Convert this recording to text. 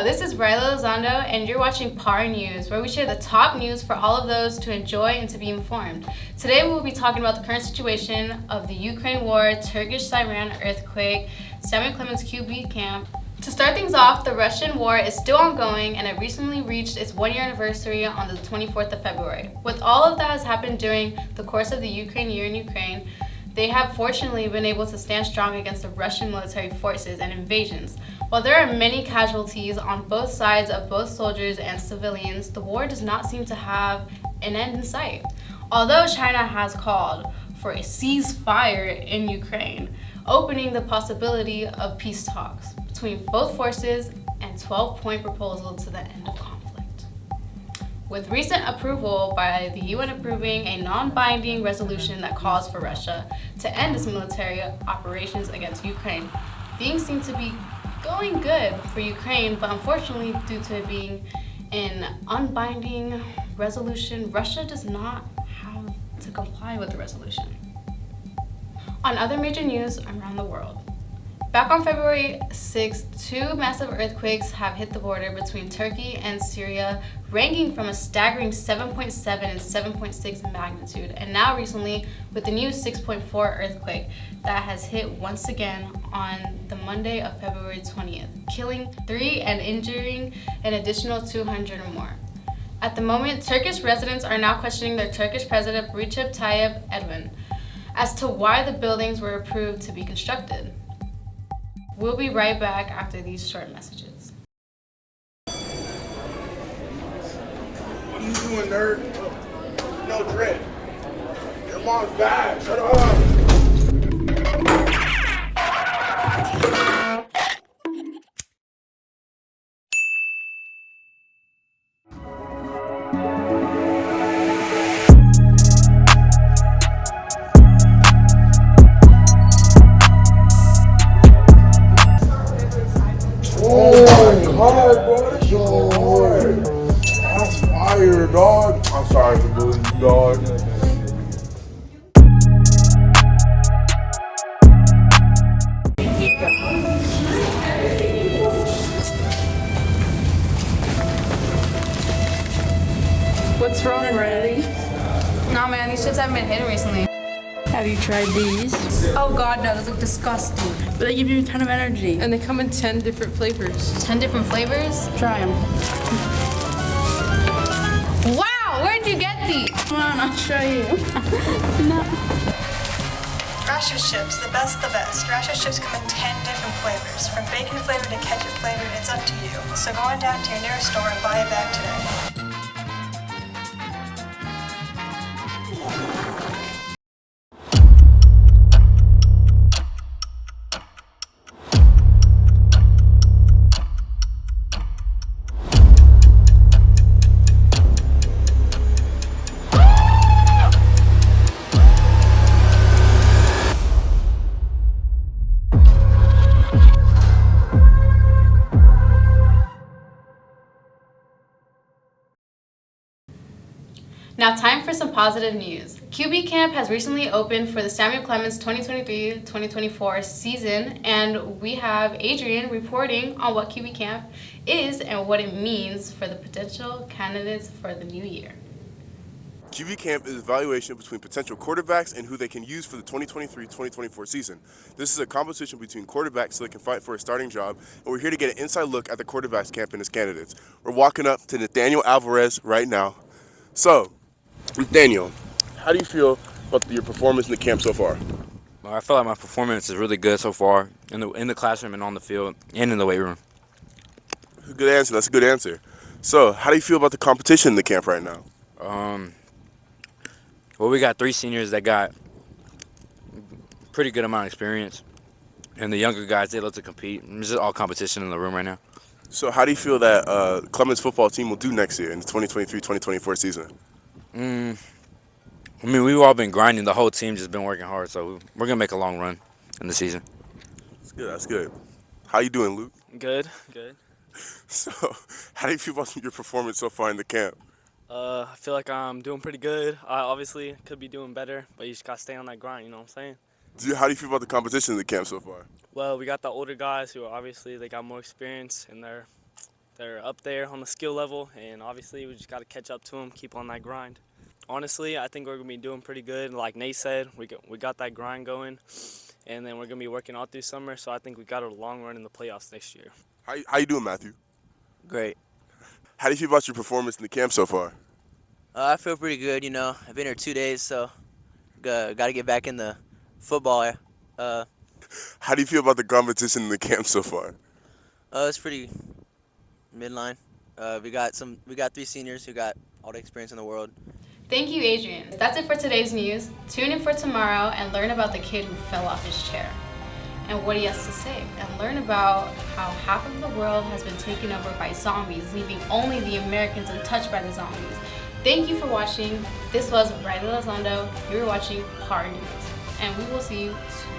this is Ryley Elizondo, and you're watching P.A.R News, where we share the top news for all of those to enjoy and to be informed. Today we will be talking about the current situation of the Ukraine war, Turkish-Syrian earthquake, Samuel Clemens QB camp. To start things off, the Russian war is still ongoing, and it recently reached its one-year anniversary on the 24th of February. With all of that has happened during the course of the Ukraine year in Ukraine, they have fortunately been able to stand strong against the Russian military forces and invasions. While there are many casualties on both sides of both soldiers and civilians, the war does not seem to have an end in sight. Although China has called for a ceasefire in Ukraine, opening the possibility of peace talks between both forces and 12-point proposal to the end of conflict. With recent approval by the UN approving a non-binding resolution that calls for Russia to end its military operations against Ukraine, things seem to be going good for Ukraine, but unfortunately, due to it being an unbinding resolution, Russia does not have to comply with the resolution. On other major news around the world, back on February 6th, two massive earthquakes have hit the border between Turkey and Syria, ranging from a staggering 7.7 and 7.6 magnitude, and now recently with the new 6.4 earthquake that has hit once again on the Monday of February 20th, killing 3 and injuring an additional 200 or more. At the moment, Turkish residents are now questioning their Turkish president Recep Tayyip Erdogan as to why the buildings were approved to be constructed. We'll be right back after these short messages. What are you doing, nerd? No dread. Your mom's bad. Shut up. That's fire, dog. I'm sorry for bullying you, dog. What's wrong, Ryley? Nah, man, these chips haven't been hitting recently. Have you tried these? Oh God, no, those look disgusting. But they give you a ton of energy. And they come in 10 different flavors. 10 different flavors? Try them. Wow, where'd you get these? Come on, I'll show you. No. Rasher chips, the best. Rasher chips come in 10 different flavors. From bacon flavored to ketchup flavored, it's up to you. So go on down to your nearest store and buy a bag today. Now, time for some positive news. QB Camp has recently opened for the Samuel Clemens 2023-2024 season, and we have Adrian reporting on what QB Camp is and what it means for the potential candidates for the new year. QB Camp is evaluation between potential quarterbacks and who they can use for the 2023-2024 season. This is a competition between quarterbacks so they can fight for a starting job, and we're here to get an inside look at the quarterbacks camp and its candidates. We're walking up to Nathaniel Alvarez right now. So, Nathaniel, how do you feel about your performance in the camp so far? Well, I feel like my performance is really good so far in the classroom and on the field and in the weight room. Good answer. That's a good answer. So, how do you feel about the competition in the camp right now? Well, we got 3 seniors that got pretty good amount of experience, and the younger guys, they love to compete. It's just all competition in the room right now. So, how do you feel that Clemens football team will do next year in the 2023-2024 season? I mean, we've all been grinding. The whole team just been working hard, so we're going to make a long run in the season. That's good. That's good. How you doing, Luke? Good. So, how do you feel about your performance so far in the camp? I feel like I'm doing pretty good. I obviously could be doing better, but you just got to stay on that grind, you know what I'm saying? How do you feel about the competition in the camp so far? Well, we got the older guys who obviously they got more experience and They're up there on the skill level, and obviously we just got to catch up to them, keep on that grind. Honestly, I think we're going to be doing pretty good. Like Nate said, we got that grind going, and then we're going to be working all through summer, so I think we got a long run in the playoffs next year. How you doing, Matthew? Great. How do you feel about your performance in the camp so far? I feel pretty good, you know. I've been here 2 days, so got to get back in the football. How do you feel about the competition in the camp so far? It's pretty midline. We got 3 seniors who got all the experience in the world. Thank you, Adrian. That's it for today's news. Tune in for tomorrow and learn about the kid who fell off his chair and what he has to say, and learn about how half of the world has been taken over by zombies, leaving only the Americans untouched by the zombies. Thank you for watching. This was Ryley Elizondo. You were watching P.A.R News, and we will see you soon.